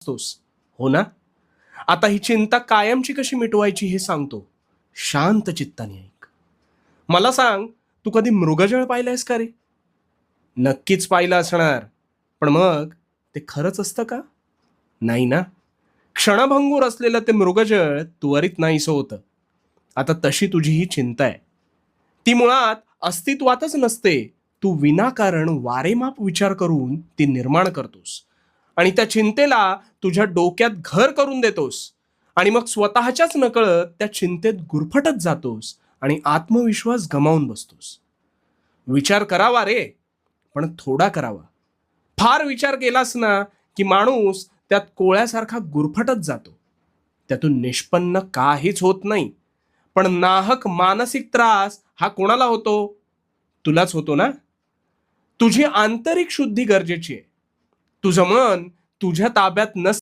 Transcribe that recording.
असतोस, हो ना? आता ही चिंता कायमची कशी मिटवायची हे सांगतो. शांत चित्ताने ऐक. मला सांग, तू कधी मृगजळ पाहिलंयस का रे? नक्कीच पाहिलं असणार. पण मग ते खरंच असतं का? नाही ना. क्षणभंगूर असलेलं ते मृगजळ त्वरित नाहीसं होतं. आता तशी तुझी ही चिंता आहे. ती मुळात अस्तित्वातच नसते. तू विनाकारण वारेमाप विचार करून ती निर्माण करतोस आणि त्या चिंतेला तुझ्या डोक्यात घर करून देतोस आणि मग स्वतःच्याच नकळत त्या चिंतेत गुरफटत जातोस आणि आत्मविश्वास गमावून बसतोस. विचार करावा रे, पण थोडा करावा. फार विचार केलास ना, की माणूस त्यात कोळ्यासारखा गुरफटत जातो. त्यातून निष्पन्न काहीच होत नाही. पण नाहक मानसिक त्रास हा कोणाला होतो? तुलाच होतो ना? तुझी आंतरिक शुद्धी गरजेची आहे. तुझं मन तुझ्या ताब्यात नस